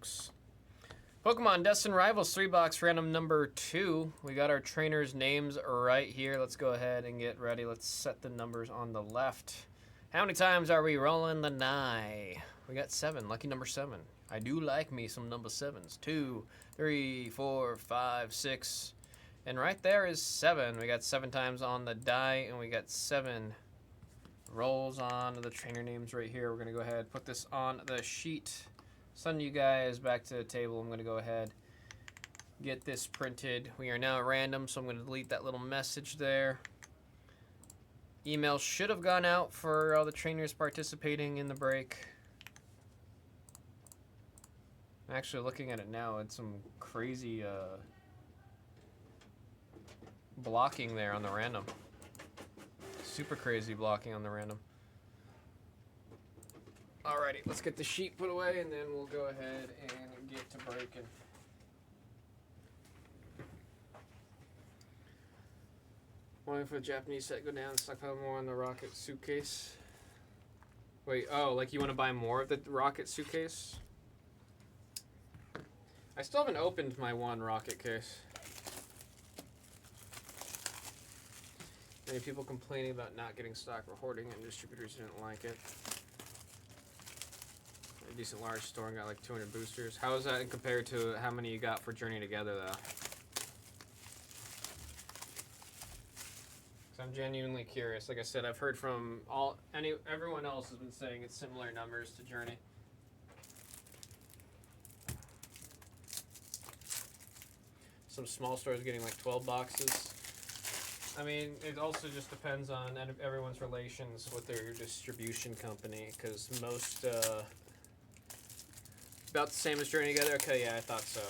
folks. Pokemon Destined Rivals 3-box random number 2. We got our trainers' names right here. Let's go ahead and get ready. Let's set the numbers on the left. How many times are we rolling the die? We got 7. Lucky number 7. I do like me some number 7s. 2, 3, 4, 5, 6. And right there is 7. We got 7 times on the die, and we got 7 rolls on the trainer names right here. We're going to go ahead and put this on the sheet. Send you guys back to the table. I'm going to go ahead get this printed. We are now at random, so I'm going to delete that little message there. Email should have gone out for all the trainers participating in the break. I'm actually looking at it now. It's some crazy blocking there on the random. Super crazy blocking on the random. Alrighty, let's get the sheet put away, and then we'll go ahead and get to breaking. Waiting for the Japanese set to go down, stockpile more on the rocket suitcase. Wait, oh, like you want to buy more of the rocket suitcase? I still haven't opened my one rocket case. Many people complaining about not getting stock or hoarding, and distributors didn't like it. A decent large store and got like 200 boosters. How is that compared to how many you got for Journey Together, though? Because I'm genuinely curious. Like I said, I've heard from everyone else has been saying it's similar numbers to Journey. Some small stores getting like 12 boxes. I mean, it also just depends on everyone's relations with their distribution company, because most, about the same as Journey Together? Okay, yeah, I thought so.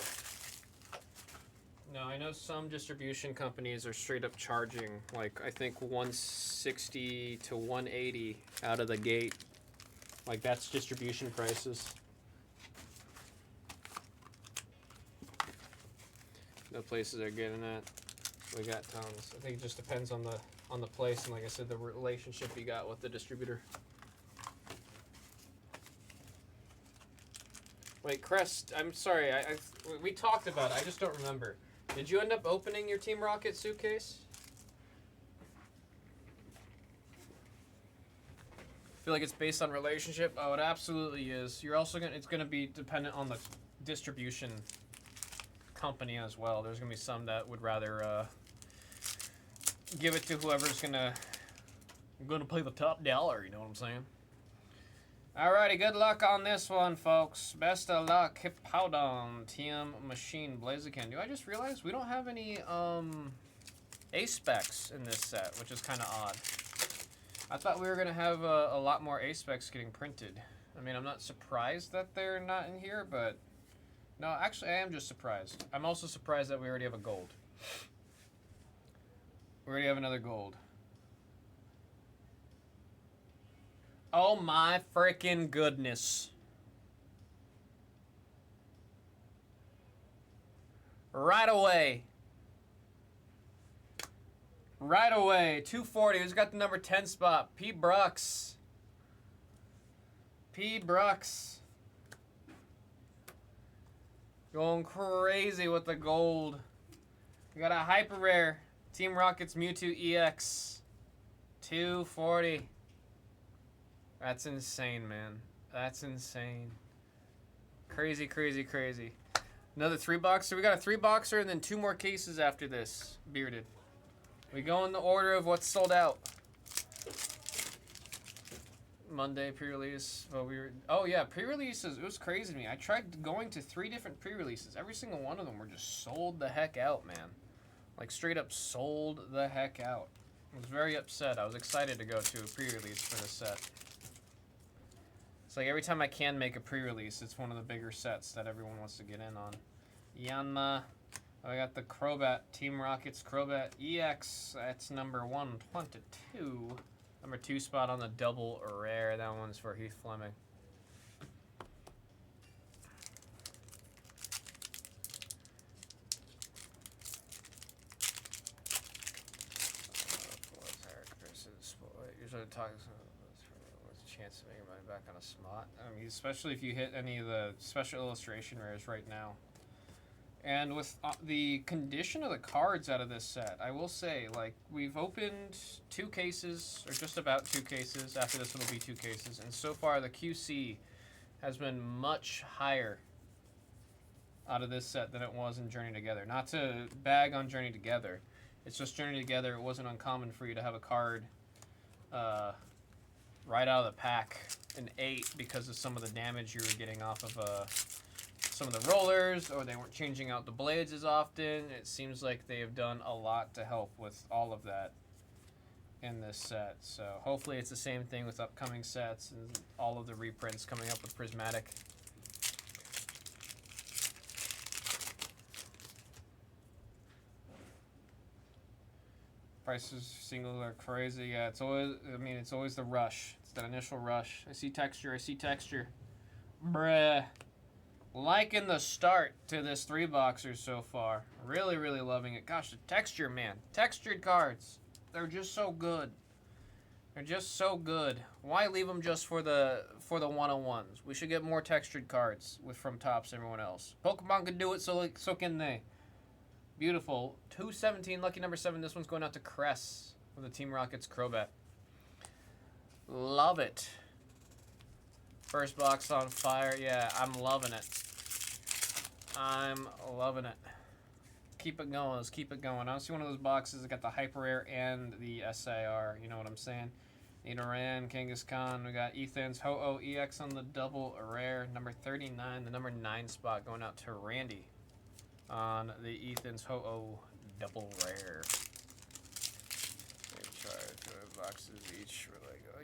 No, I know some distribution companies are straight up charging, like, I think 160 to 180 out of the gate. Like, that's distribution prices. The places are getting that. We got tons. I think it just depends on the place, and like I said, the relationship you got with the distributor. Wait, Crest, I'm sorry. We talked about it. I just don't remember. Did you end up opening your Team Rocket suitcase? I feel like it's based on relationship. Oh, it absolutely is. You're also it's gonna be dependent on the distribution company as well. There's gonna be some that would rather give it to whoever's gonna pay the top dollar, you know what I'm saying? Alrighty, good luck on this one, folks. Best of luck. Hippowdon, TM Machine, Blaziken. Do I just realize we don't have any A-specs in this set, which is kind of odd. I thought we were gonna have a lot more A-specs getting printed. I mean, I'm not surprised that they're not in here, but no, actually I am just surprised. I'm also surprised that we already have a gold. We already have another gold. Oh my freaking goodness. Right away. Right away. 240. Who's got the number 10 spot? P. Brooks. P. Brooks. Going crazy with the gold. We got a hyper rare. Team Rocket's Mewtwo EX. 240. That's insane, man. That's insane. Crazy, crazy, crazy. Another 3-boxer. We got a 3-boxer and then 2 more cases after this. Bearded. We go in the order of what's sold out. Monday pre-release. Well, oh yeah, pre-releases. It was crazy to me. I tried going to 3 different pre-releases. Every single one of them were just sold the heck out, man. Like straight up sold the heck out. I was very upset. I was excited to go to a pre-release for this set. It's like every time I can make a pre-release, it's one of the bigger sets that everyone wants to get in on. Yanma. Oh, I got the Crobat, Team Rocket's Crobat EX. That's number 122. Number 2 spot on the double rare. That one's for Heath Fleming. Usually talking. chance of making money back on a spot. I mean, especially if you hit any of the special illustration rares right now. And with the condition of the cards out of this set, I will say, like, we've opened 2 cases, or just about 2 cases. After this, it'll be 2 cases. And so far, the QC has been much higher out of this set than it was in Journey Together. Not to bag on Journey Together. It's just Journey Together. It wasn't uncommon for you to have a card right out of the pack an 8 because of some of the damage you were getting off of some of the rollers, or they weren't changing out the blades as often. It seems like they have done a lot to help with all of that in this set. So hopefully it's the same thing with upcoming sets and all of the reprints coming up with Prismatic. Prices single are crazy. Yeah, it's always, I mean, it's always the rush. It's that initial rush. I see texture. I see texture. Bruh. Liking the start to this 3-boxer so far. Really, really loving it. Gosh, the texture, man. Textured cards. They're just so good. They're just so good. Why leave them just for the 101s? We should get more textured cards from Topps and everyone else. Pokemon can do it, so can they. Beautiful. 217, lucky number 7. This one's going out to Cress with the Team Rockets Crobat. Love it. First box on fire. Yeah, I'm loving it. I'm loving it. Keep it going. Let's keep it going. I don't see one of those boxes that got the Hyper Rare and the SIR. You know what I'm saying? Nidoran, Kangaskhan. We got Ethan's Ho-Oh EX on the double rare. Number 39, the number 9 spot going out to Randy on the Ethan's Ho-Oh double rare. Try 2 boxes each.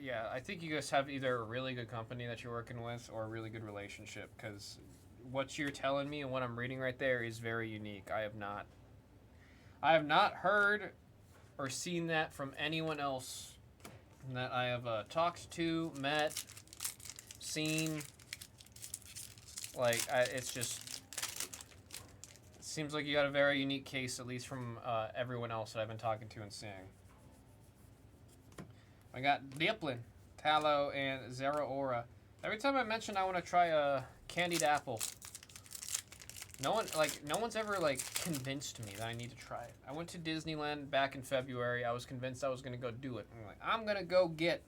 Yeah, I think you guys have either a really good company that you're working with or a really good relationship, because what you're telling me and what I'm reading right there is very unique. I have not heard or seen that from anyone else that I have talked to, met, seen. Like, it's just, it seems like you got a very unique case, at least from everyone else that I've been talking to and seeing. I got Dipplin, Tallow, and Zeraora. Every time I mention I want to try a candied apple, no one's ever convinced me that I need to try it. I went to Disneyland back in February. I was convinced I was gonna go do it. I'm gonna go get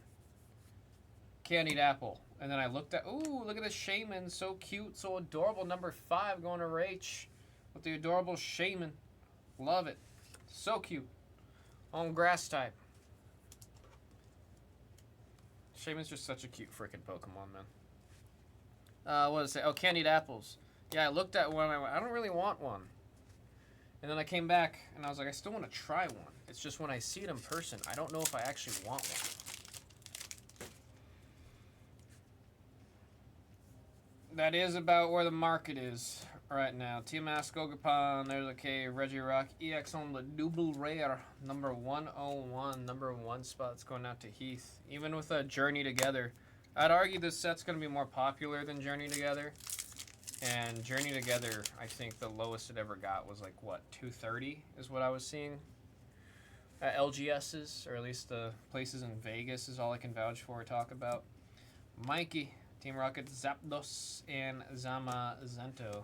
candied apple, and then I looked at, ooh, look at this Shaman, so cute, so adorable. Number 5 going to Rach with the adorable Shaman. Love it, so cute. On grass type. Shaman's just such a cute freaking Pokemon, man. What did it say? Oh, candied apples. Yeah, I looked at one. I went, I don't really want one. And then I came back, and I was like, I still want to try one. It's just when I see it in person, I don't know if I actually want one. That is about where the market is right now. TMS, Gogapan, there's a K, Regirock, EX on the double rare, number 101, number 1 spot's going out to Heath. Even with a Journey Together, I'd argue this set's going to be more popular than Journey Together. And Journey Together, I think the lowest it ever got was like, what, 230 is what I was seeing at LGS's, or at least the places in Vegas is all I can vouch for or talk about. Mikey, Team Rocket, Zapdos, and Zamazento.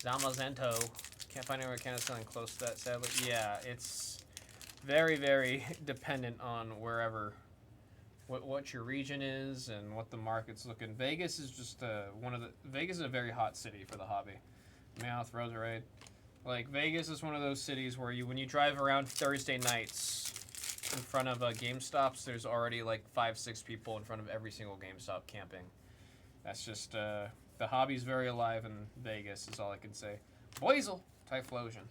Can't find anywhere kind of selling close to that, sadly. Yeah, it's very, very dependent on wherever, what your region is and what the market's looking. Vegas is just Vegas is a very hot city for the hobby. Meowth, Roserade. Like, Vegas is one of those cities where when you drive around Thursday nights in front of GameStops, there's already like 5-6 people in front of every single GameStop camping. That's just, the hobby's very alive in Vegas, is all I can say. Boizel, Typhlosion.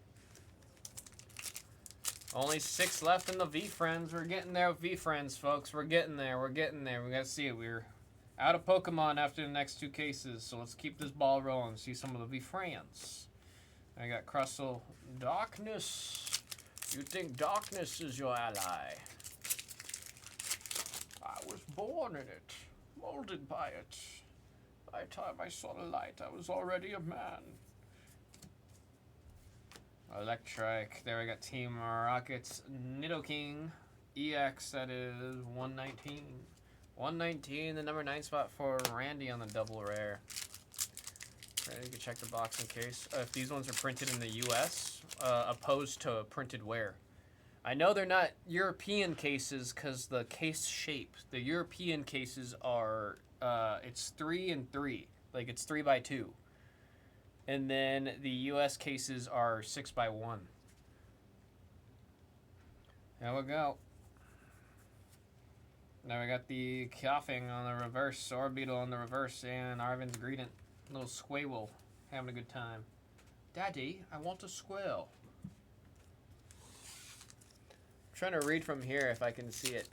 Only 6 left in the V-Friends. We're getting there with V-Friends, folks. We're getting there. We're getting there. We got to see it. We're out of Pokemon after the next 2 cases, so let's keep this ball rolling. See some of the V-Friends. I got Crustle. Darkness. You think darkness is your ally? I was born in it, molded by it. By the time I saw the light, I was already a man. Electric. There we got Team Rockets. Nidoking. EX, that is 119. 119, the number 9 spot for Randy on the double rare. Right, you can check the box in case. If these ones are printed in the U.S., opposed to printed where. I know they're not European cases because the case shape. The European cases are, it's 3 and 3. Like, it's 3 by 2. And then the U.S. cases are 6 by 1. There we go. Now we got the Coughing on the reverse, Orbital on the reverse, and Arvin's Greedent. Little squirrel having a good time. Daddy, I want a squirrel. I'm trying to read from here if I can see it.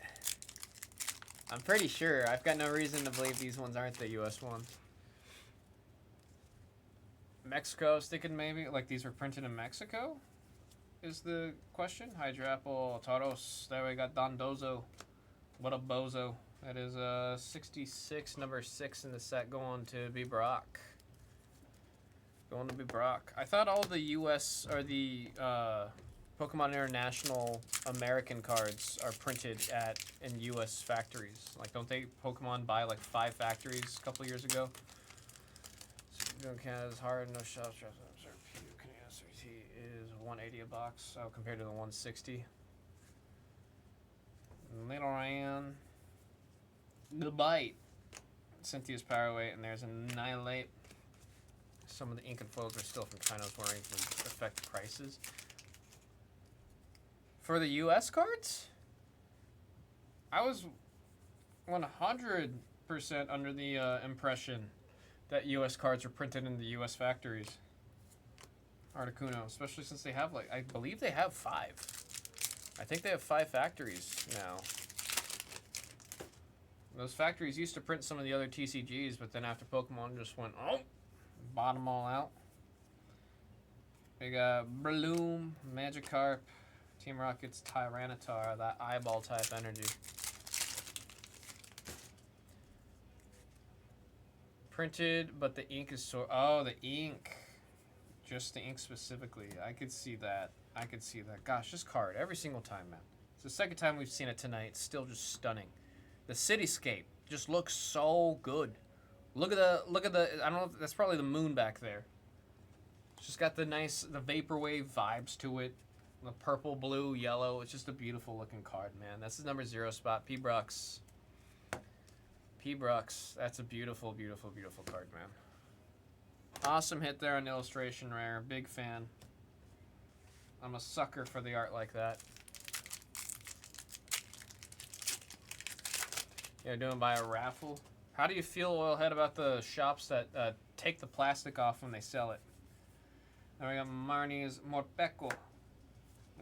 I'm pretty sure. I've got no reason to believe these ones aren't the U.S. ones. Mexico, I was thinking maybe, like these were printed in Mexico? Is the question. Hydra Apple, Tauros. There we got Dondozo. What a bozo. That is 66, number 6 in the set, going to be Brock. Going to be Brock. I thought all the U.S. or the Pokemon International American cards are printed in U.S. factories. Like, don't they Pokemon buy like 5 factories a couple years ago? So, Canada's hard, no shops. Is 180 a box. Oh, compared to the 160. Little Ran. The Bite. Cynthia's Power Weight, and there's Annihilate. Some of the ink and foils are still from China. I was wondering if it would affect prices. For the U.S. cards, I was 100% under the impression that U.S. cards are printed in the U.S. factories. Articuno, especially since they have, like, I believe they have 5. I think they have 5 factories now. Those factories used to print some of the other TCGs, but then after Pokemon just went, oh, bought them all out. We got Breloom, Magikarp, Team Rocket's Tyranitar, that eyeball type energy. Printed, but the ink is so... Oh, the ink. Just the ink specifically. I could see that. I could see that. Gosh, this card, every single time, man. It's the second time we've seen it tonight. It's still just stunning. The cityscape just looks so good. Look at the, I don't know, that's probably the moon back there. It's just got the nice, the vaporwave vibes to it. The purple, blue, yellow. It's just a beautiful looking card, man. That's the number 0 spot. P-Brux. P-Brux. That's a beautiful, beautiful, beautiful card, man. Awesome hit there on illustration rare. Big fan. I'm a sucker for the art like that. Yeah, doing by a raffle. How do you feel, Oilhead, about the shops that take the plastic off when they sell it? Then we got Marnie's Morpeko.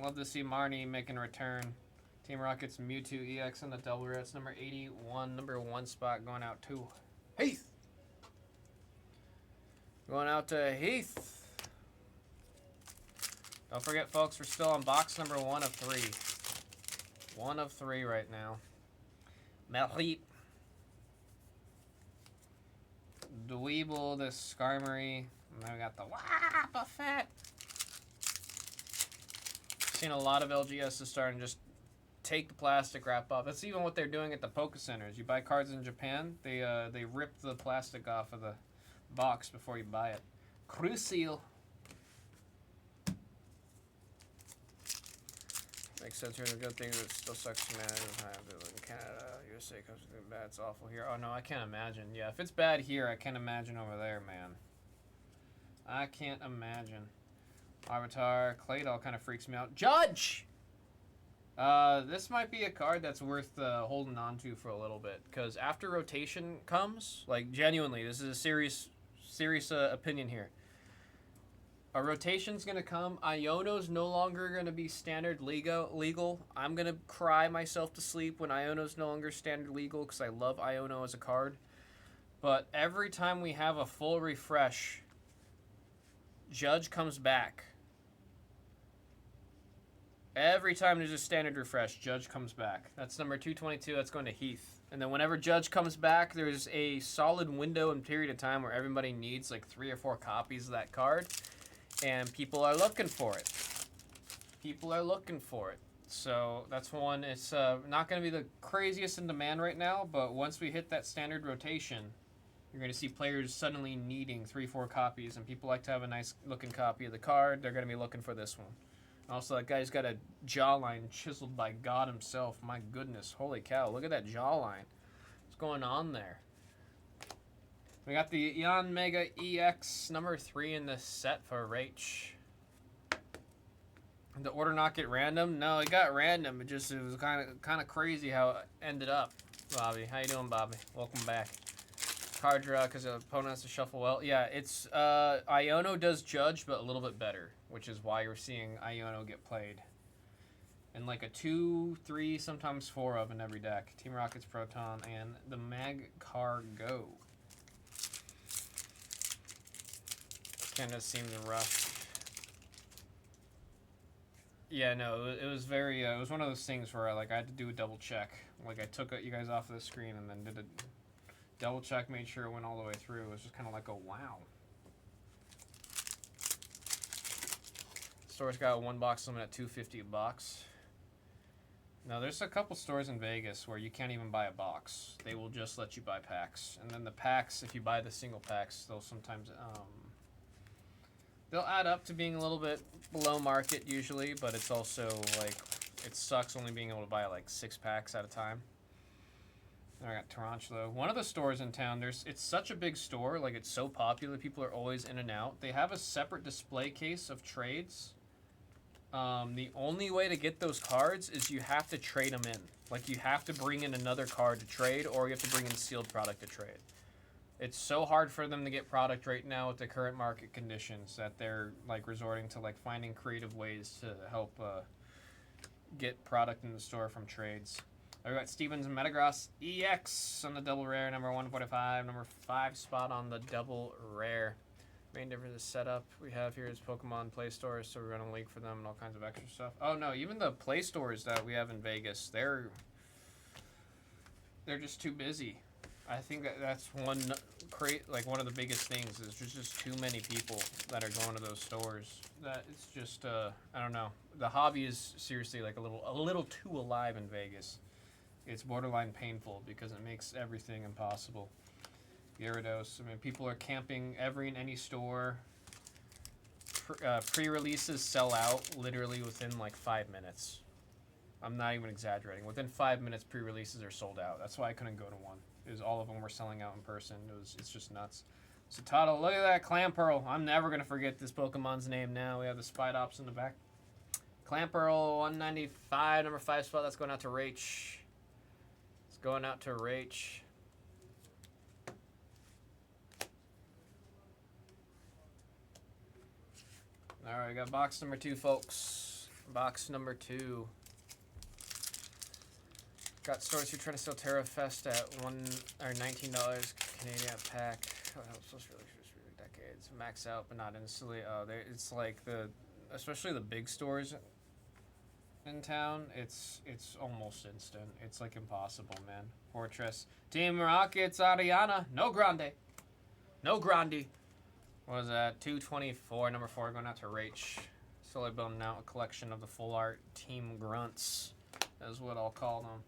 Love to see Marnie making a return. Team Rocket's Mewtwo EX on the double rare. It's number 81, number 1 spot going out to Heath. Going out to Heath. Don't forget, folks, we're still on box number 1 of 3. 1 of 3 right now. Melheep. Dweeble, the Skarmory. And then we got the Wobbuffet. Seen a lot of LGSs starting to just take the plastic wrap off. That's even what they're doing at the Poke Centers. You buy cards in Japan, they rip the plastic off of the box before you buy it. Crucial. Makes sense. Here's a good thing, but it still sucks to manage in Canada. USA comes with bad. It's awful here. Oh no, I can't imagine. Yeah, if it's bad here, I can't imagine over there, man. I can't imagine. Avatar, Claydol kind of freaks me out. Judge! This might be a card that's worth holding on to for a little bit, because after rotation comes, like genuinely, this is a serious opinion here. A rotation's gonna come. Iono's no longer gonna be standard legal. I'm gonna cry myself to sleep when Iono's no longer standard legal because I love Iono as a card. But every time we have a full refresh, Judge comes back. Every time there's a standard refresh, Judge comes back. That's number 222. That's going to Heath. And then whenever Judge comes back, there's a solid window and period of time where everybody needs like 3 or 4 copies of that card. And people are looking for it. People are looking for it. So that's one. It's not going to be the craziest in demand right now, but once we hit that standard rotation, you're going to see players suddenly needing 3-4 copies, and people like to have a nice looking copy of the card. They're going to be looking for this one. Also, that guy's got a jawline chiseled by God himself. My goodness, holy cow! Look at that jawline. What's going on there? We got the Eon Mega EX number 3 in the set for Rach. The order not get random? No, it got random. It was kind of crazy how it ended up. Bobby, how you doing, Bobby? Welcome back. Card draw because the opponent has to shuffle well. Yeah, it's Iono does judge, but a little bit better, which is why you're seeing Iono get played. And like a 2, 3, sometimes 4 of in every deck. Team Rocket's Proton and the Mag Cargo. Kind of seemed rough. Yeah, no, it was very. It was one of those things where I had to do a double check. Like I took you guys off of the screen and then did a double check, made sure it went all the way through. It was just kind of like a wow. Store's got a 1 box limit at $2.50 a box. Now there's a couple stores in Vegas where you can't even buy a box. They will just let you buy packs, and then the packs, if you buy the single packs, they'll sometimes they'll add up to being a little bit below market usually, but it's also like it sucks only being able to buy like 6 packs at a time. I got Tarantula. One of the stores in town, it's such a big store, like it's so popular, people are always in and out. They have a separate display case of trades. The only way to get those cards is you have to trade them in. Like you have to bring in another card to trade, or you have to bring in sealed product to trade. It's so hard for them to get product right now with the current market conditions that they're like resorting to like finding creative ways to help get product in the store from trades. We got Stevens Metagross EX on the double rare, number 145, number 5 spot on the double rare. Main difference is setup we have here is Pokemon Play Stores, so we're running a league for them and all kinds of extra stuff. Oh no, even the Play Stores that we have in Vegas, they're just too busy. I think that's one of the biggest things is there's just too many people that are going to those stores. That it's just I don't know. The hobby is seriously like a little too alive in Vegas. It's borderline painful because it makes everything impossible. Gyarados. I mean, people are camping every and any store. Pre-releases sell out literally within like 5 minutes. I'm not even exaggerating. Within 5 minutes, pre-releases are sold out. That's why I couldn't go to one. Is all of them were selling out in person. It's just nuts. Citadel, look at that Clamperl. I'm never gonna forget this Pokemon's name now. We have the Spidops in the back. Clamperl 195, number 5 spot. That's going out to Rach. It's going out to Rach. All right, we got box number 2, folks. Box number 2. Got stores who try to sell Terra Fest at $19 Canadian a pack. Oh, that was supposed to really decades. Max out, but not instantly. Oh, it's like especially the big stores in town. It's almost instant. It's like impossible, man. Fortress, Team Rockets, Ariana, no grande, no grande. What was that? 224, number 4, going out to Rach. Slowly building out a collection of the full art Team Grunts, is what I'll call them.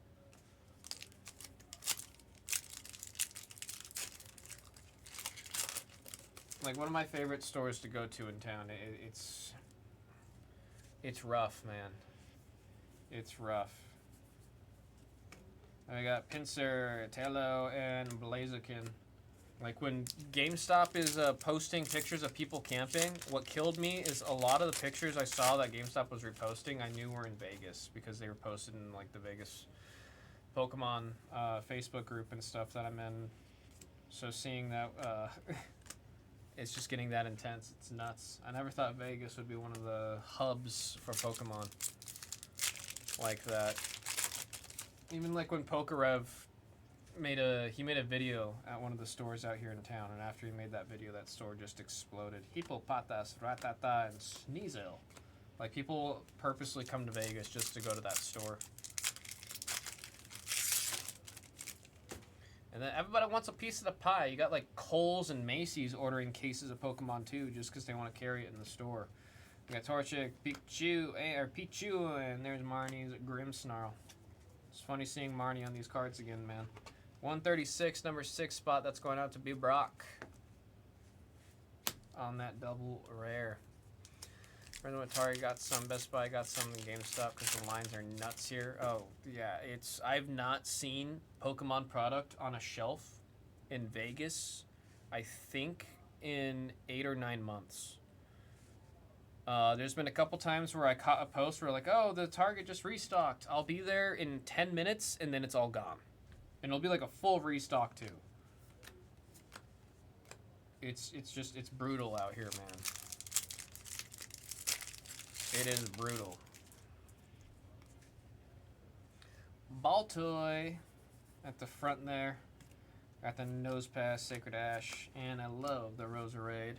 Like one of my favorite stores to go to in town. It's rough, man. It's rough. I got Pinsir, Talo, and Blaziken. Like when GameStop is posting pictures of people camping, what killed me is a lot of the pictures I saw that GameStop was reposting, I knew were in Vegas because they were posted in like the Vegas Pokemon Facebook group and stuff that I'm in. So seeing that, it's just getting that intense. It's nuts. I never thought Vegas would be one of the hubs for Pokemon like that. Even like when Pokerev made a video at one of the stores out here in town, and after he made that video, that store just exploded. Hippopotas, Ratata, and Sneasel. Like people purposely come to Vegas just to go to that store. And then everybody wants a piece of the pie. You got like Kohl's and Macy's ordering cases of Pokemon too, just because they want to carry it in the store. We got Torchic, Pichu, and there's Marnie's Grimmsnarl. It's funny seeing Marnie on these cards again, man. 136, number 6 spot. That's going out to be Brock on that double rare. Random Atari got some, Best Buy got some, GameStop because the lines are nuts here. Oh, yeah, I've not seen Pokemon product on a shelf in Vegas, I think, in 8 or 9 months. There's been a couple times where I caught a post where like, oh, the Target just restocked. I'll be there in 10 minutes, and then it's all gone. And it'll be like a full restock, too. It's brutal out here, man. It is brutal. Baltoy at the front there. Got the Nose Pass, Sacred Ash, and I love the Roserade.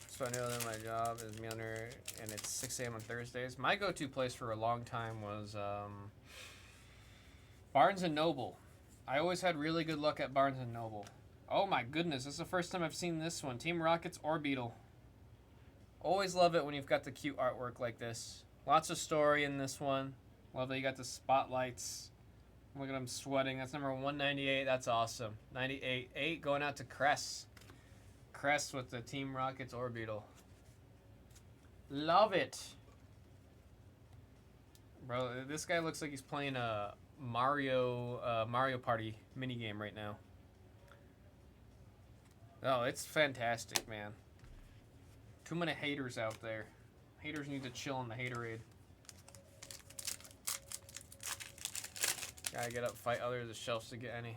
So I know that my job is Milner, and it's 6 a.m. on Thursdays. My go-to place for a long time was Barnes & Noble. I always had really good luck at Barnes & Noble. Oh my goodness, this is the first time I've seen this one. Team Rocket's Orbeetle. Always love it when you've got the cute artwork like this. Lots of story in this one. Love that you got the spotlights. Look at him sweating. That's number 198. That's awesome. 98.8 going out to Cress. Cress with the Team Rocket's Orbeetle. Love it. Bro, this guy looks like he's playing a Mario Party minigame right now. Oh, it's fantastic, man. Too many haters out there. Haters need to chill on the haterade. Gotta get up, fight others, the shelves to get any.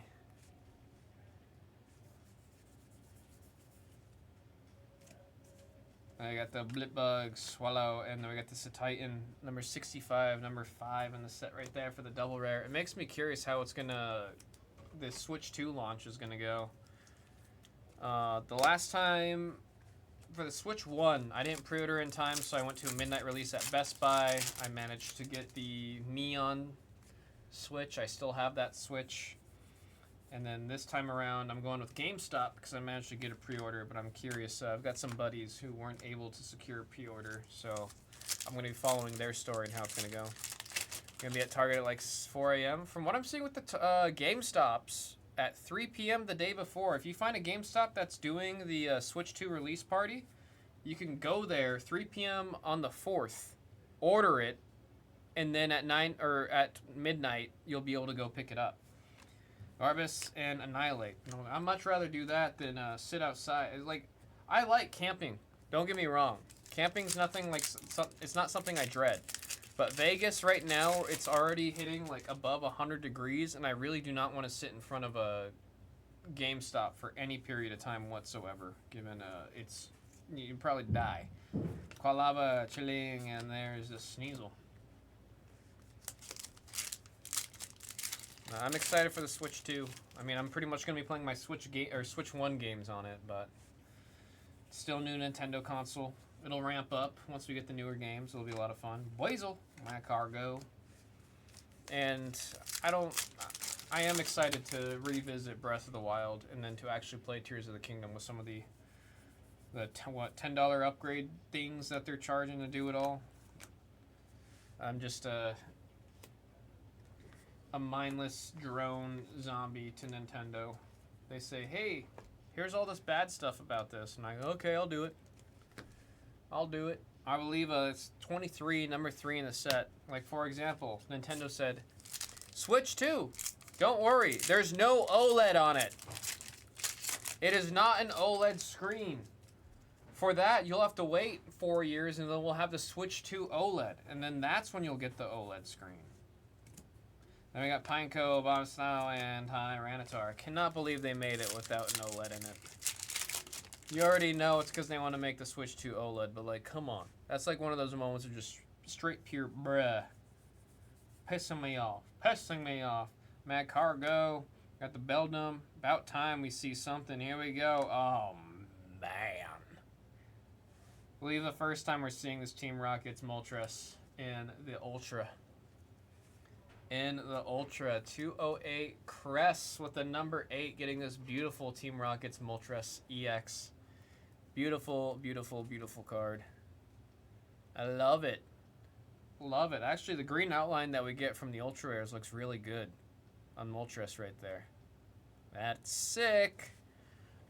I got the Blipbug, Swallow, and then we got the Titan, number 65, number 5 in the set right there for the double rare. It makes me curious how it's gonna, the Switch 2 launch is gonna go. The last time for the Switch 1, I didn't pre-order in time, so I went to a midnight release at Best Buy. I managed to get the Neon Switch. I still have that Switch. And then this time around, I'm going with GameStop because I managed to get a pre-order, but I'm curious. I've got some buddies who weren't able to secure a pre-order, so I'm going to be following their story and how it's going to go. Going to be at Target at like 4 a.m. From what I'm seeing with the GameStops, at 3 p.m. the day before, if you find a GameStop that's doing the Switch 2 release party, you can go there 3 p.m. on the 4th, order it, and then at midnight, you'll be able to go pick it up. Arbus and Annihilate. I'd much rather do that than sit outside. I like camping. Don't get me wrong. Camping's nothing like it's not something I dread. But Vegas right now, it's already hitting like above 100 degrees, and I really do not want to sit in front of a GameStop for any period of time whatsoever. Given you'd probably die. Qualaba, Chilling, and there's a Sneasel. I'm excited for the Switch 2. I mean, I'm pretty much going to be playing my Switch 1 games on it, but still new Nintendo console. It'll ramp up once we get the newer games. It'll be a lot of fun. Blazel, my cargo. And I am excited to revisit Breath of the Wild and then to actually play Tears of the Kingdom with some of the $10 upgrade things that they're charging to do it all. I'm just a mindless drone zombie to Nintendo. They say, hey, here's all this bad stuff about this. And I go, okay, I'll do it. I believe it's 23, number 3 in the set. Like, for example, Nintendo said, Switch 2, don't worry, there's no OLED on it. It is not an OLED screen. For that, you'll have to wait 4 years, and then we'll have the Switch 2 OLED. And then that's when you'll get the OLED screen. Then we got Pineco, Bombsnow, and Tyranitar. I cannot believe they made it without an OLED in it. You already know it's because they want to make the Switch 2 OLED, but like, come on. That's like one of those moments of just straight pure bruh. Pissing me off. Mad Cargo. Got the Beldum. About time we see something. Here we go. Oh, man. I believe the first time we're seeing this Team Rocket's Moltres in the Ultra. In the Ultra, 208 Cress with the number 8, getting this beautiful Team Rockets Moltres EX. Beautiful, beautiful, beautiful card. I love it. Love it. Actually, the green outline that we get from the Ultra Rares looks really good on Moltres right there. That's sick.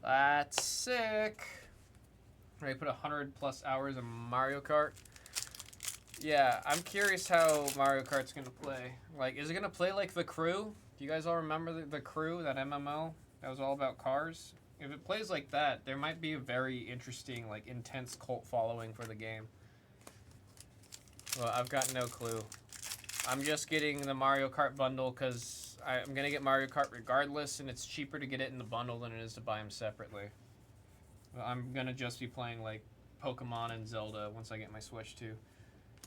That's sick. I put 100 plus hours of Mario Kart. Yeah, I'm curious how Mario Kart's gonna play. Like, is it gonna play like The Crew? Do you guys all remember the Crew, that MMO that was all about cars? If it plays like that, there might be a very interesting, like, intense cult following for the game. Well, I've got no clue. I'm just getting the Mario Kart bundle because I'm gonna get Mario Kart regardless, and it's cheaper to get it in the bundle than it is to buy them separately. Well, I'm gonna just be playing, like, Pokemon and Zelda once I get my Switch too.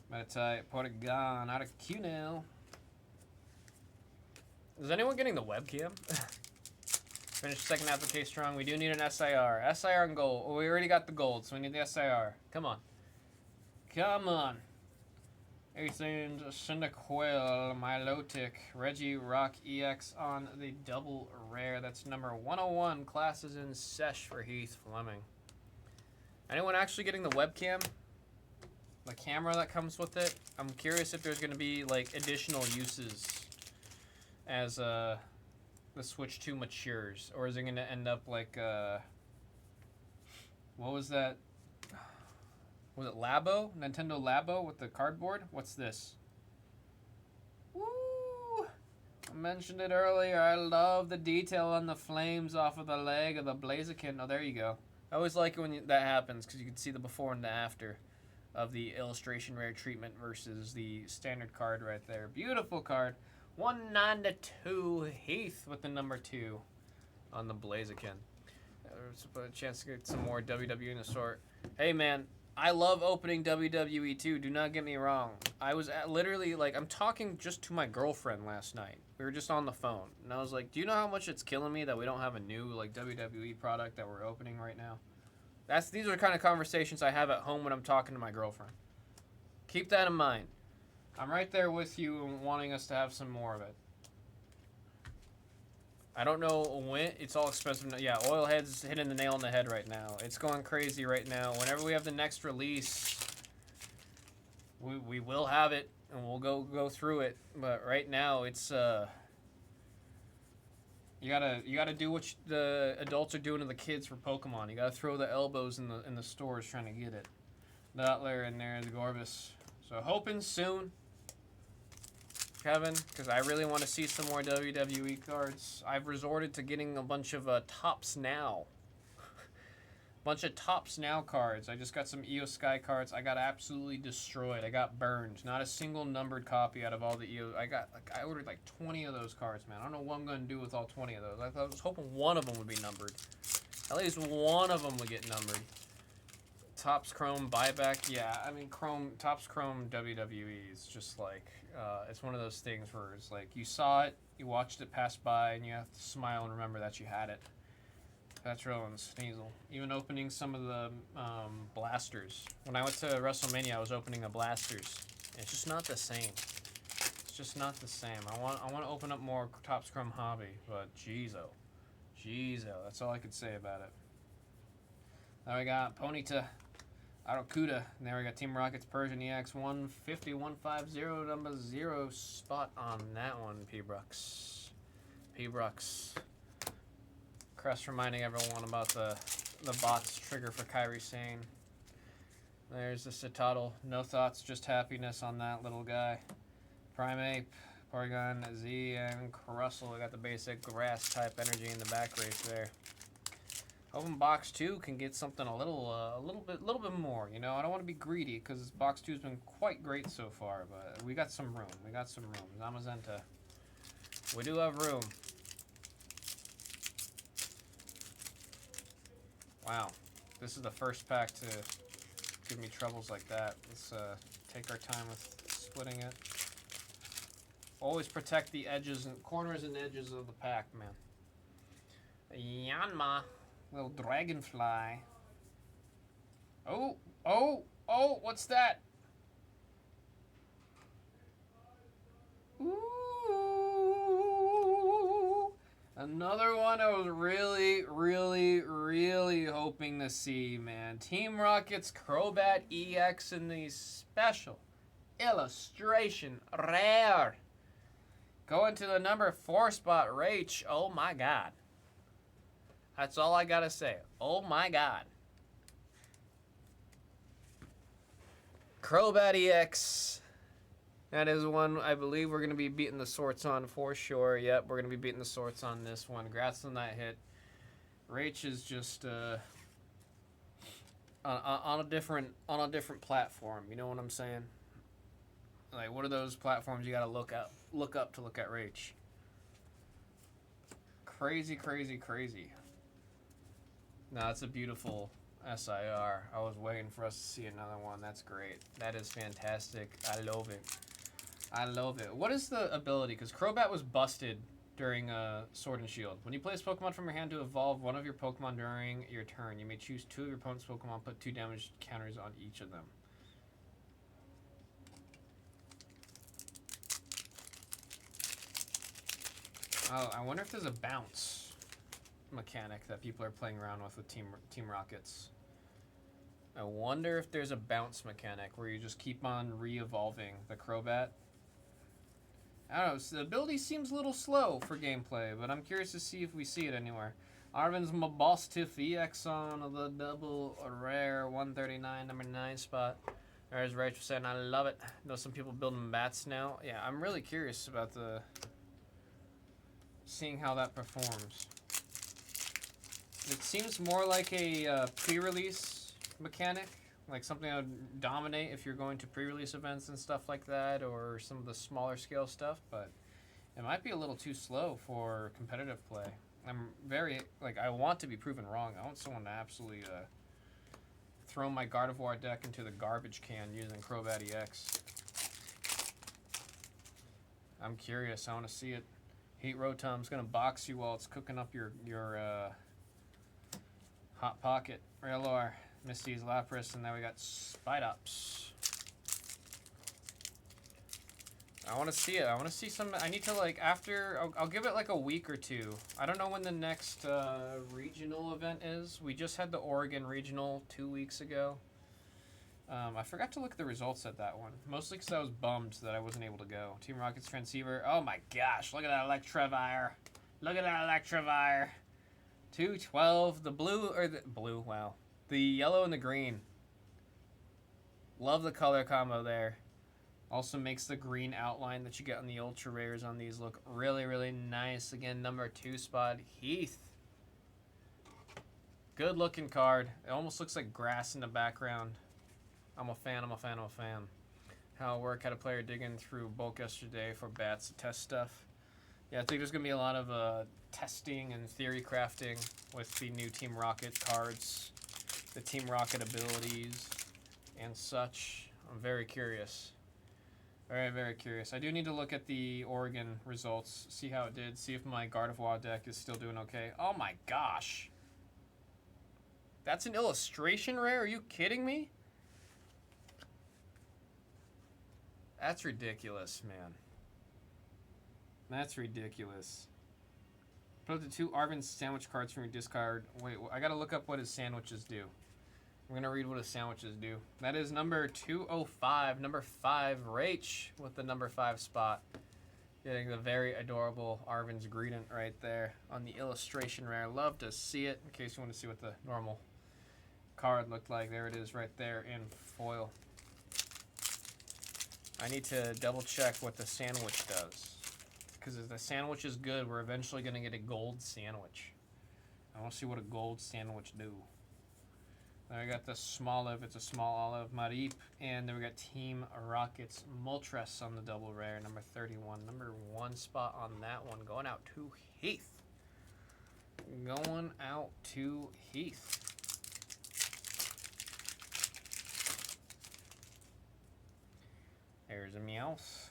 Metatype, Porygon, out of Q now. Is anyone getting the webcam? Finish second application strong. We do need an SIR. SIR and gold. Well, we already got the gold, so we need the SIR. Come on. Come on. Ethan, Cyndaquil, Milotic, Reggie Rock EX on the double rare. That's number 101. Classes in Sesh for Heath Fleming. Anyone actually getting the webcam? The camera that comes with it? I'm curious if there's going to be, like, additional uses as the Switch 2 matures. Or is it going to end up like, what was that? Was it Labo? Nintendo Labo with the cardboard? What's this? Woo! I mentioned it earlier. I love the detail on the flames off of the leg of the Blaziken. Oh, there you go. I always like it when that happens because you can see the before and the after of the illustration rare treatment versus the standard card right there. Beautiful card. 192 Heath with the number 2 on the Blaziken. There's a chance to get some more WWE in the sort. Hey man, I love opening WWE too. Do not get me wrong. I was literally like, I'm talking just to my girlfriend last night. We were just on the phone, and I was like, "Do you know how much it's killing me that we don't have a new like WWE product that we're opening right now?" These are the kind of conversations I have at home when I'm talking to my girlfriend. Keep that in mind. I'm right there with you and wanting us to have some more of it. I don't know when. It's all expensive. Yeah, Oilhead's hitting the nail on the head right now. It's going crazy right now. Whenever we have the next release, we will have it and we'll go through it. But right now, it's you gotta do what the adults are doing to the kids for Pokemon. You gotta throw the elbows in the stores trying to get it. Dottler and there's Gorbis. So hoping soon, Kevin, because I really want to see some more WWE cards. I've resorted to getting a bunch of Tops Now. Bunch of Tops Now cards. I just got some EO Sky cards. I got absolutely destroyed. I got burned. Not a single numbered copy out of all the EO. I ordered like 20 of those cards, man. I don't know what I'm going to do with all 20 of those. I was hoping one of them would be numbered. At least one of them would get numbered. Topps Chrome buyback. Yeah, I mean, Topps Chrome WWE is just like, it's one of those things where it's like you saw it, you watched it pass by, and you have to smile and remember that you had it. Petro and Sneasel. Even opening some of the blasters. When I went to WrestleMania, I was opening a blasters. It's just not the same. It's just not the same. I want to open up more Topps Chrome hobby, but jeez-o. That's all I could say about it. Now we got Ponyta, Arakuda, and there we got Team Rockets Persian EX 150, 150, number 0 spot on that one, P-Brux. Crest reminding everyone about the bot's trigger for Kyrie Sane. There's the Citadel. No thoughts, just happiness on that little guy. Primeape, Porygon, Z, and Crustle. We got the basic grass type energy in the back race there. Hoping box 2 can get something a little bit more. You know, I don't want to be greedy because box 2's been quite great so far, but we got some room. Zamazenta. We do have room. Wow, this is the first pack to give me troubles like that. Let's take our time with splitting it. Always protect the edges and corners and edges of the pack, man. Yanma, little dragonfly. Oh, what's that? Ooh, Another one I was really, really, really hoping to see, man. Team Rocket's Crobat EX in the special illustration rare. Going to the number 4 spot, Rach. Oh my god. That's all I gotta say. Oh my god. Crobat EX. That is one I believe we're going to be beating the sorts on for sure. Yep, we're going to be beating the sorts on this one. Congrats on that hit. Rach is just on a different platform. You know what I'm saying? Like, what are those platforms you got to look up to look at Rach? Crazy, crazy, crazy. No, that's a beautiful SIR. I was waiting for us to see another one. That's great. That is fantastic. I love it. I love it. What is the ability? Because Crobat was busted during Sword and Shield. When you place Pokemon from your hand to evolve one of your Pokemon during your turn, you may choose 2 of your opponent's Pokemon, put 2 damage counters on each of them. Oh, I wonder if there's a bounce mechanic that people are playing around with Team Rockets. I wonder if there's a bounce mechanic where you just keep on re-evolving the Crobat. I don't know, so the ability seems a little slow for gameplay, but I'm curious to see if we see it anywhere. Arvin's Mabostiff EX on the double rare 139, number 9 spot. There's Rachel saying, I love it. I know some people building bats now. Yeah, I'm really curious about seeing how that performs. It seems more like a pre-release mechanic. Like something that would dominate if you're going to pre-release events and stuff like that, or some of the smaller scale stuff, but it might be a little too slow for competitive play. I'm very, I want to be proven wrong. I want someone to absolutely throw my Gardevoir deck into the garbage can using Crobat EX. I'm curious. I want to see it. Heat Rotom's going to box you while it's cooking up your Hot Pocket. Raylor. Misty's Lapras, and now we got Spidops. I want to see it. I want to see some. I need to after. I'll give it like a week or two. I don't know when the next regional event is. We just had the Oregon regional 2 weeks ago. I forgot to look at the results at that one, mostly because I was bummed that I wasn't able to go. Team Rocket's Transceiver. Oh my gosh! Look at that Electivire. Look at that Electivire. 212. The blue or the blue. Wow. The yellow and the green. Love the color combo there. Also makes the green outline that you get on the ultra rares on these look really, really nice. Again, number 2 spot, Heath. Good looking card. It almost looks like grass in the background. I'm a fan, I'm a fan, I'm a fan. How it worked, had a player digging through bulk yesterday for bats to test stuff. Yeah, I think there's going to be a lot of testing and theory crafting with the new Team Rocket cards. The Team Rocket abilities and such. I'm very curious. Very, very curious. I do need to look at the Oregon results, see how it did, see if my Gardevoir deck is still doing okay. Oh my gosh. That's an illustration rare? Are you kidding me? That's ridiculous, man. That's ridiculous. Put up the 2 Arvin sandwich cards from your discard. Wait, I gotta look up what his sandwiches do. I'm going to read what his sandwiches do. That is number 205, number 5, Rach with the number 5 spot. Getting the very adorable Arvin's Greedent right there on the illustration rare. Love to see it in case you want to see what the normal card looked like. There it is right there in foil. I need to double check what the sandwich does. Because if the sandwich is good, we're eventually going to get a gold sandwich. I want to see what a gold sandwich do. Then we got the Smoliv, it's a small olive, Marip, and then we got Team Rocket's Moltres on the double rare, number 31. Number 1 spot on that one, going out to Heath. Going out to Heath. There's a Meowth.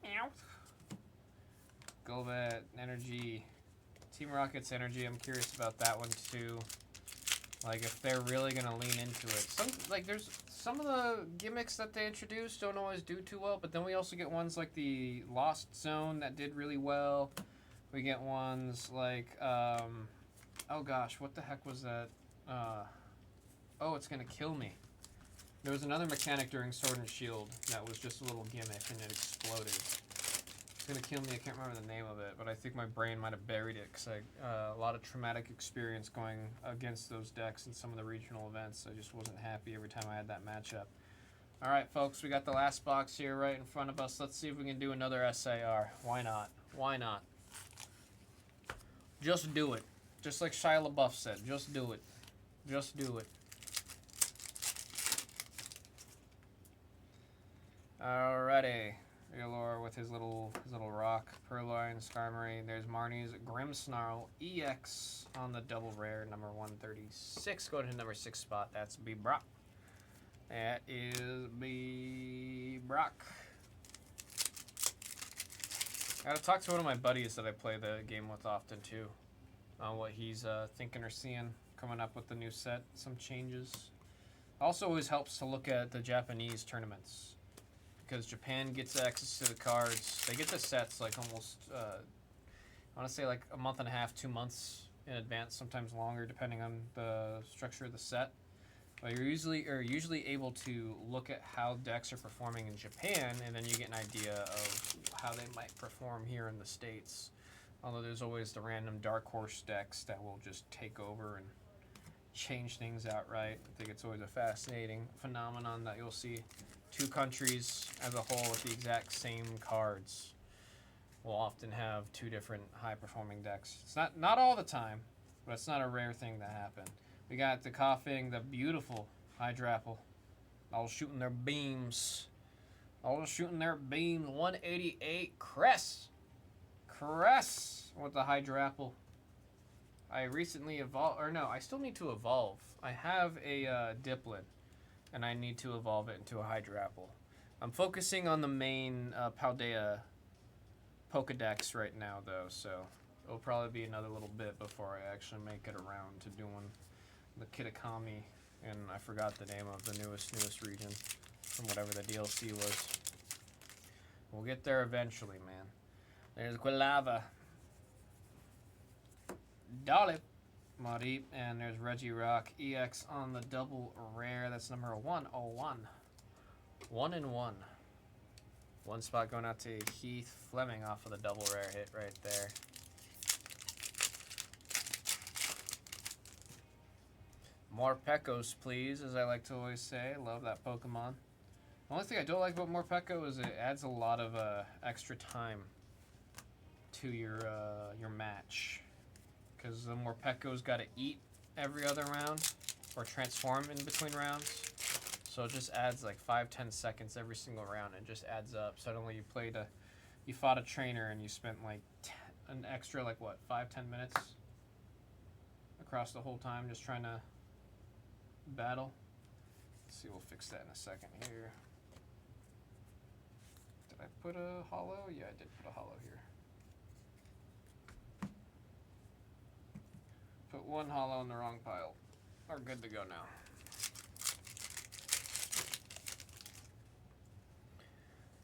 Meowth. Golbat, Energy. Team Rocket's Energy, I'm curious about that one too. Like, if they're really going to lean into it. There's some of the gimmicks that they introduce don't always do too well, but then we also get ones like the Lost Zone that did really well. We get ones like, oh gosh, what the heck was that? Oh, it's gonna kill me. There was another mechanic during Sword and Shield that was just a little gimmick and it exploded. It's gonna kill me, I can't remember the name of it, but I think my brain might have buried it because I a lot of traumatic experience going against those decks in some of the regional events. I just wasn't happy every time I had that matchup. Alright folks, we got the last box here right in front of us. Let's see if we can do another SAR. Why not? Why not? Just do it. Just like Shia LaBeouf said, just do it. Just do it. Alrighty. Realor with his little rock. Purloin, Skarmory. There's Marnie's Grimmsnarl EX on the double rare, number 136. Go to number 6 spot. That's B Brock. That is B Brock. I gotta talk to one of my buddies that I play the game with often too, on what he's thinking or seeing coming up with the new set, some changes. Also always helps to look at the Japanese tournaments, because Japan gets access to the cards. They get the sets like almost, I want to say like a month and a half, 2 months in advance, sometimes longer depending on the structure of the set. But you're usually able to look at how decks are performing in Japan, and then you get an idea of how they might perform here in the States. Although there's always the random dark horse decks that will just take over and change things outright. I think it's always a fascinating phenomenon that you'll see two countries as a whole with the exact same cards will often have two different high-performing decks. It's not all the time, but it's not a rare thing to happen. We got the coughing, the beautiful Hydrapple, all shooting their beams. All shooting their beams. 188 Cress with the Hydrapple. I recently evolved, or no, I still need to evolve. I have a Diplet, and I need to evolve it into a Hydrapple. I'm focusing on the main Paldea Pokedex right now, though, so it'll probably be another little bit before I actually make it around to doing the Kitakami, and I forgot the name of the newest region from whatever the DLC was. We'll get there eventually, man. There's Quilava, Dolip, Marip, and there's Regirock EX on the double rare. That's number 101. 1 and 1. One spot going out to Heath Fleming off of the double rare hit right there. More Pekos, please, as I like to always say. I love that Pokemon. The only thing I don't like about Morpeko is it adds a lot of extra time to your match, because the Morpeko's got to eat every other round or transform in between rounds, so it just adds like 5-10 seconds every single round. It just adds up. Suddenly you fought a trainer and you spent like an extra like what 5-10 minutes across the whole time just trying to battle. Let's see, we'll fix that in a second here. Did I put a hollow? Yeah, I did put a hollow here. Put one hollow in the wrong pile. We're good to go now.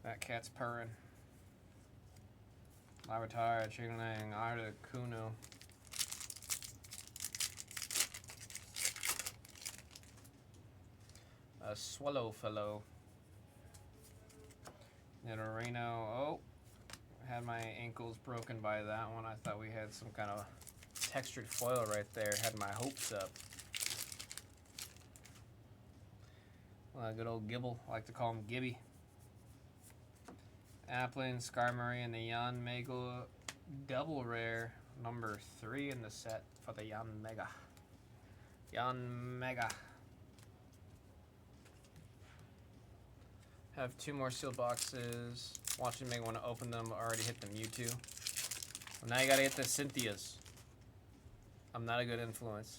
That cat's purring. Larvitar, Chingling, Articuno. A Swallowfellow. Nidorino. Oh, had my ankles broken by that one. I thought we had some kind of textured foil right there. Had my hopes up. Well, good old Gibble. I like to call him Gibby. Applin, Skarmory, and the Yanmega double rare. Number 3 in the set for the Yanmega. Yanmega. Have 2 more sealed boxes. Watching me want to open them. Already hit the Mewtwo. Well, now you gotta hit the Cynthias. I'm not a good influence.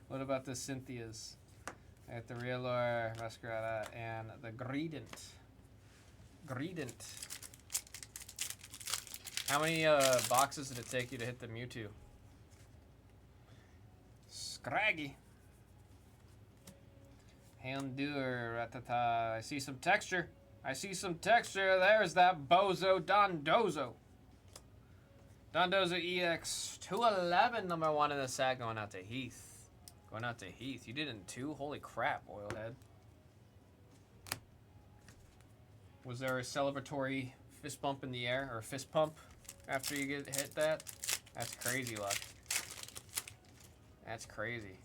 What about the Cynthias? I got the Realor, Masquerada, and the Greedent. How many boxes did it take you to hit the Mewtwo? Scraggy. Houndour, Rattata. I see some texture. There's that Bozo Dondozo. Dondozo EX 211, number 1 in the set, going out to Heath. Going out to Heath. You did it in 2? Holy crap, Oilhead. Was there a celebratory fist bump in the air, or fist pump, after you get hit that? That's crazy luck. That's crazy.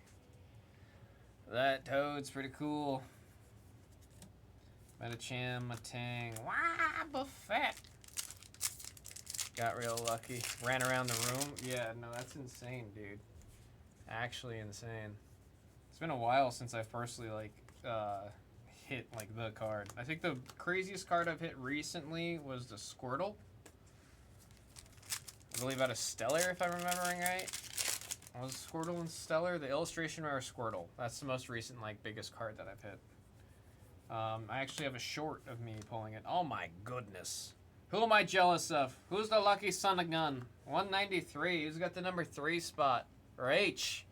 That Toad's pretty cool. Metacham, Matang, wah, Buffet. Got real lucky. Ran around the room. Yeah, no, that's insane, dude. Actually insane. It's been a while since I've personally, like, hit, like, the card. I think the craziest card I've hit recently was the Squirtle. I believe out of Stellar, if I'm remembering right. Was Squirtle and Stellar? The illustration rare Squirtle. That's the most recent, like, biggest card that I've hit. I actually have a short of me pulling it. Oh my goodness. Who am I jealous of? Who's the lucky son of gun? 193. Who's got the number 3 spot? Or H?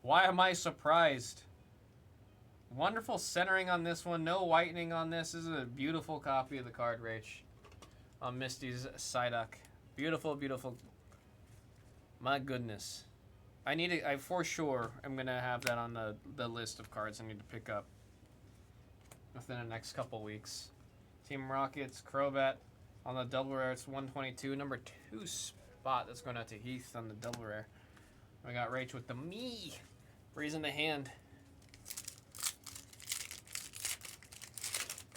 Why am I surprised? Wonderful centering on this one. No whitening on this. This is a beautiful copy of the card, Rach. On Misty's Psyduck. Beautiful, beautiful. My goodness. I for sure am going to have that on the list of cards I need to pick up within the next couple weeks. Team Rockets, Crobat. On the double rare, it's 122. Number 2 spot. That's going out to Heath on the double rare. We got Rach with the me. Raising the hand.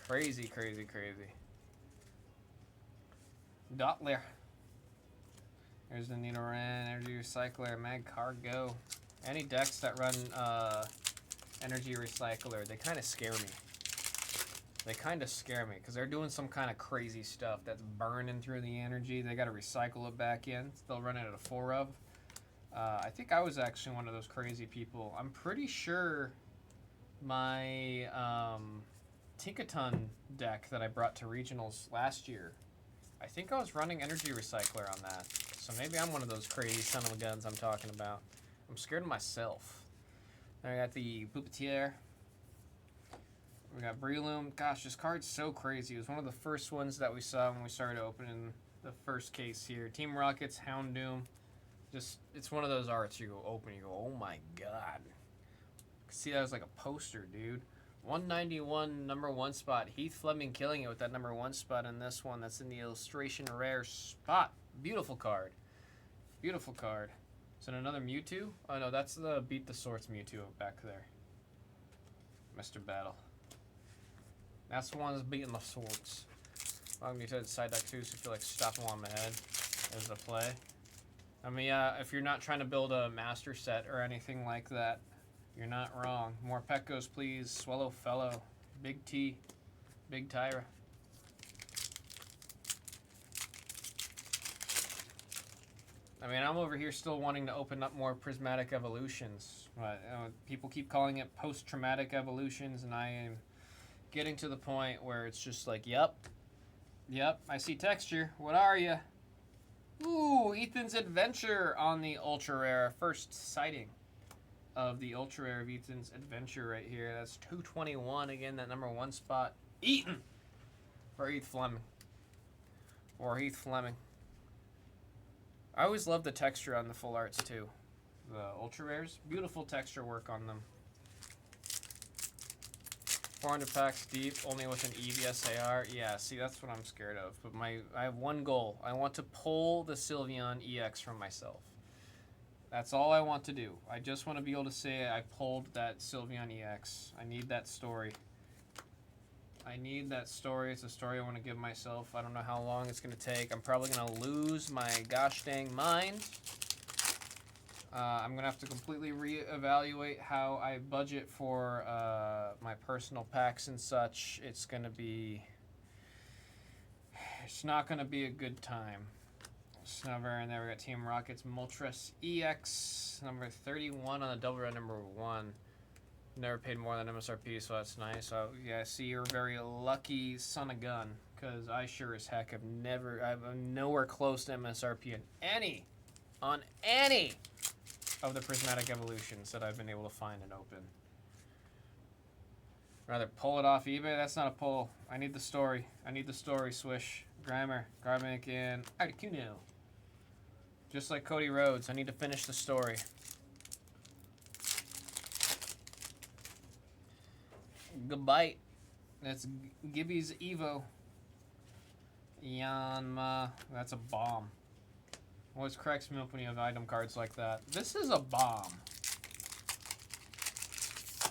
Crazy, crazy, crazy. Dottler. There's the Nidoran, Energy Recycler, Mag Cargo. Any decks that run Energy Recycler, they kind of scare me. They kind of scare me because they're doing some kind of crazy stuff that's burning through the energy. They got to recycle it back in. They'll run it at a 4 of. I think I was actually one of those crazy people. I'm pretty sure my Tinkaton deck that I brought to regionals last year, I think I was running Energy Recycler on that. So maybe I'm one of those crazy son of a guns I'm talking about. I'm scared of myself. Then I got the Puppeteer. We got Breloom. Gosh, this card's so crazy. It was one of the first ones that we saw when we started opening the first case here. Team Rockets, Houndoom. Just, it's one of those arts you go open, you go, oh my god. See, that was like a poster, dude. 191, number 1 spot. Heath Fleming killing it with that number 1 spot in this one. That's in the illustration rare spot. Beautiful card. Beautiful card. Is it another Mewtwo? Oh no, that's the Beat the Swords Mewtwo back there. Mr. Battle. That's the one that's beating the swords. I'm Mewtwo to side deck too, so if you like stop him on the head as a play. I mean, if you're not trying to build a master set or anything like that, you're not wrong. More Petcos, please. Swallow Fellow. Big T. Big Tyra. I mean, I'm over here still wanting to open up more Prismatic Evolutions. But, people keep calling it post-traumatic evolutions, and I am getting to the point where it's just like, yep, I see texture. What are you? Ooh, Ethan's Adventure on the Ultra Rare. First sighting of the Ultra Rare of Ethan's Adventure right here. That's 221 again, that number 1 spot. Eaton for Heath Fleming. Or Heath Fleming. I always love the texture on the full arts too. The Ultra Rares. Beautiful texture work on them. 400 packs deep, only with an EVSAR. Yeah, see, that's what I'm scared of. But I have one goal. I want to pull the Sylveon EX from myself. That's all I want to do. I just want to be able to say I pulled that Sylveon EX. I need that story. I need that story. It's a story I want to give myself. I don't know how long it's going to take. I'm probably going to lose my gosh dang mind. I'm going to have to completely reevaluate how I budget for my personal packs and such. It's not going to be a good time. Snover, and there we got Team Rockets, Moltres EX, number 31 on the double red, number 1. Never paid more than MSRP, so that's nice. So, yeah, I see you're a very lucky son of gun, because I sure as heck I'm nowhere close to MSRP on any of the Prismatic Evolutions that I've been able to find and open. Rather pull it off eBay? That's not a pull. I need the story. I need the story, Swish. Grimer, Garbink, and Articuno. Just like Cody Rhodes, I need to finish the story. Goodbye. That's Gibby's Evo. Yanma. That's a bomb. Always cracks me up when you have item cards like that. This is a bomb.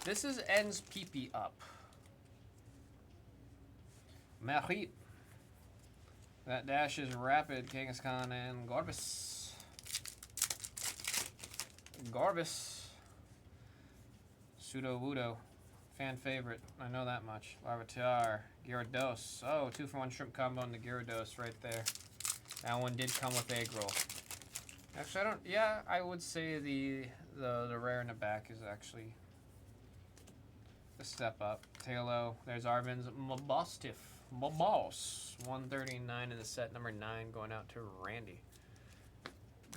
This is ends pee-pee up. Mahit. That dash is rapid. Kangaskhan and Gorbis. Gorbis. Pseudo Wudo. Fan favorite. I know that much. Larvitar. Gyarados. Oh, 2-for-1 shrimp combo on the Gyarados right there. That one did come with egg roll. Actually, I don't. Yeah, I would say the rare in the back is actually the step up. Tailo. There's Arvin's Mabostiff. Mabos. 139 in the set. Number 9 going out to Randy.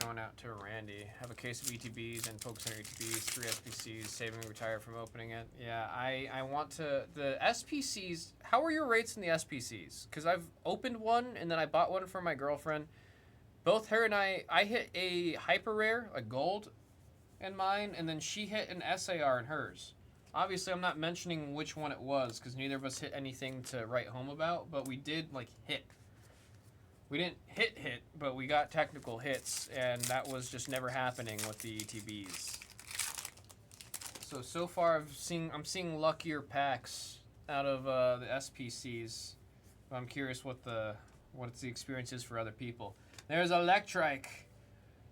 Going out to Randy. Have a case of ETBs and focus on your ETBs. 3 SPCs. Saving retire from opening it. Yeah, I want to. The SPCs. How are your rates in the SPCs? Because I've opened one and then I bought one for my girlfriend. Both her and I hit a hyper rare, a gold, in mine, and then she hit an SAR in hers. Obviously, I'm not mentioning which one it was because neither of us hit anything to write home about, but we did like hit. We didn't hit, but we got technical hits, and that was just never happening with the ETBs. So far I'm seeing luckier packs out of the SPCs. But I'm curious what the experience is for other people. There's Electrike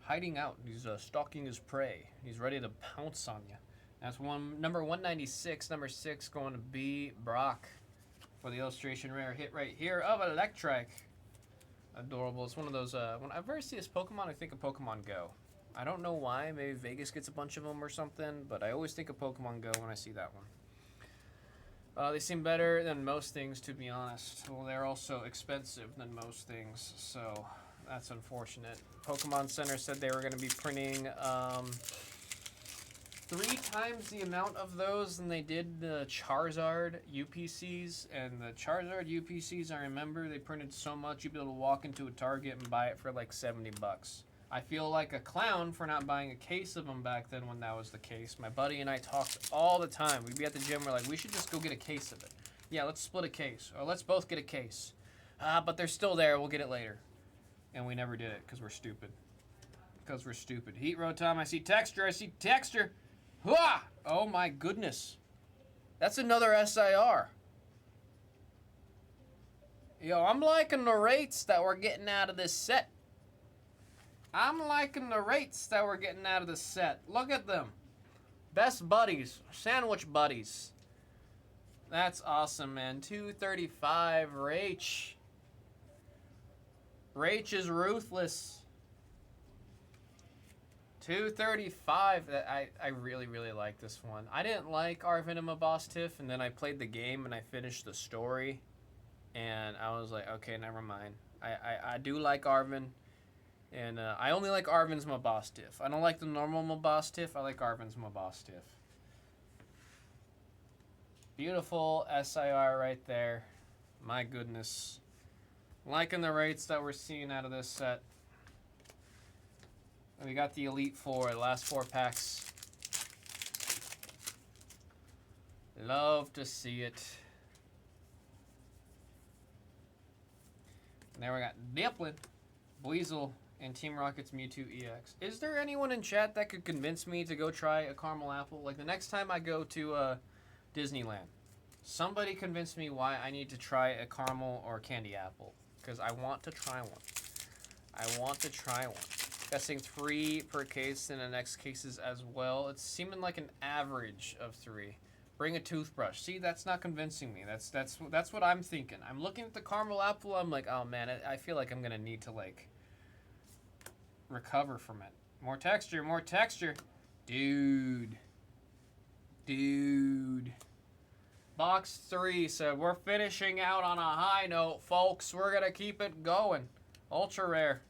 hiding out. He's stalking his prey. He's ready to pounce on you. That's number 196. Number 6 going to be Brock for the illustration rare hit right here of Electrike. Adorable. It's one of those. Whenever I see this Pokemon, I think of Pokemon Go. I don't know why. Maybe Vegas gets a bunch of them or something, but I always think of Pokemon Go when I see that one. They seem better than most things, to be honest. Well, they're also expensive than most things, so that's unfortunate. Pokemon Center said they were going to be printing 3 times the amount of those than they did the Charizard UPCs. And the Charizard UPCs, I remember, they printed so much you'd be able to walk into a Target and buy it for like 70 bucks. I feel like a clown for not buying a case of them back then when that was the case. My buddy and I talked all the time. We'd be at the gym, we're like, we should just go get a case of it. Yeah, let's split a case. Or let's both get a case. But they're still there, we'll get it later. And we never did it, because we're stupid. Because we're stupid. Heat Rotom, I see texture, Hua! Oh my goodness. That's another SIR. Yo, I'm liking the rates that we're getting out of this set. Look at them. Best buddies. Sandwich buddies. That's awesome, man. 235 Rach. Rach is ruthless. 235. I really, really like this one. I didn't like Arvin and Mabostiff, and then I played the game and I finished the story. And I was like, okay, never mind. I do like Arvin. And I only like Arvin's Mabostiff. I don't like the normal Mabostiff. I like Arvin's Mabostiff. Beautiful SIR right there. My goodness. Liking the rates that we're seeing out of this set. We got the Elite Four, the last 4 packs. Love to see it. And there we got Dipplin, Weasel, and Team Rocket's Mewtwo EX. Is there anyone in chat that could convince me to go try a caramel apple? Like the next time I go to Disneyland, somebody convince me why I need to try a caramel or candy apple. Because I want to try one. Guessing 3 per case in the next cases as well. It's seeming like an average of 3. Bring a toothbrush. See, that's not convincing me. That's what I'm thinking. I'm looking at the caramel apple. I'm like, oh man, I feel like I'm gonna need to like recover from it. More texture. Dude. Box 3 said we're finishing out on a high note, folks. We're gonna keep it going. Ultra rare.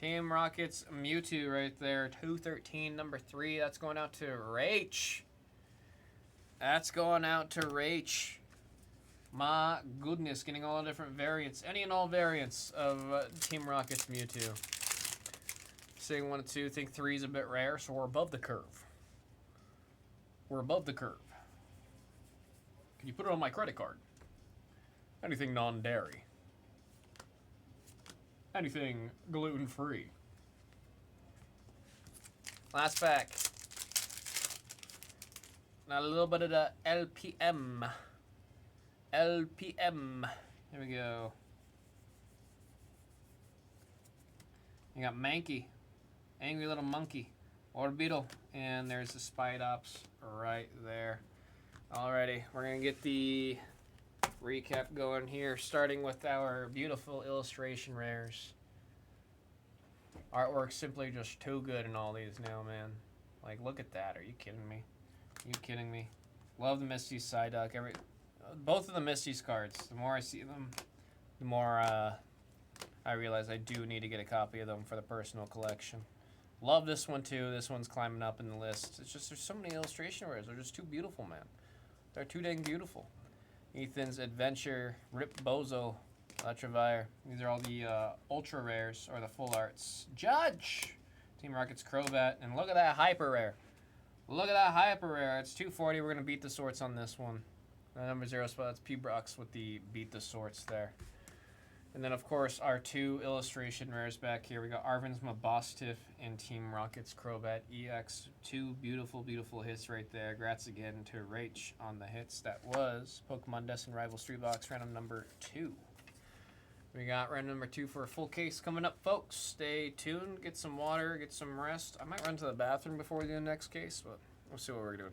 Team Rocket's Mewtwo right there. 213, number 3. That's going out to Rach. My goodness, getting all the different variants. Any and all variants of Team Rocket's Mewtwo. saying 1 and 2. Think 3 is a bit rare, so we're above the curve. We're above the curve. Can you put it on my credit card? Anything non-dairy. Anything gluten-free. Last pack. Now a little bit of the LPM. LPM. Here we go. You got Mankey, Angry Little Monkey, Orbeetle, and there's the Spidops right there. Alrighty, we're going to get the recap going here, starting with our beautiful illustration rares. Artwork's simply just too good in all these now, man. Like, look at that. Are you kidding me? Are you kidding me? Love the Misty Psyduck. Both of the Misty's cards. The more I see them, the more I realize I do need to get a copy of them for the personal collection. Love this one too. This one's climbing up in the list. It's just there's so many illustration rares. They're just too beautiful, man. They're too dang beautiful. Ethan's Adventure, Rip Bozo, Electrovire. These are all the ultra rares or the full arts. Judge, Team Rocket's Crobat, and look at that hyper rare. Look at that hyper rare. It's 240. We're gonna beat the sorts on this one. Number 0 spot. It's P Brox with the beat the sorts there. And then, of course, our 2 illustration rares back here. We got Arvin's Mabostiff and Team Rocket's Crobat EX. 2 beautiful, beautiful hits right there. Congrats again to Rach on the hits. That was Pokemon Destined Rivals 3-box random number 2. We got random number 2 for a full case coming up, folks. Stay tuned. Get some water. Get some rest. I might run to the bathroom before we do the next case, but we'll see what we're doing.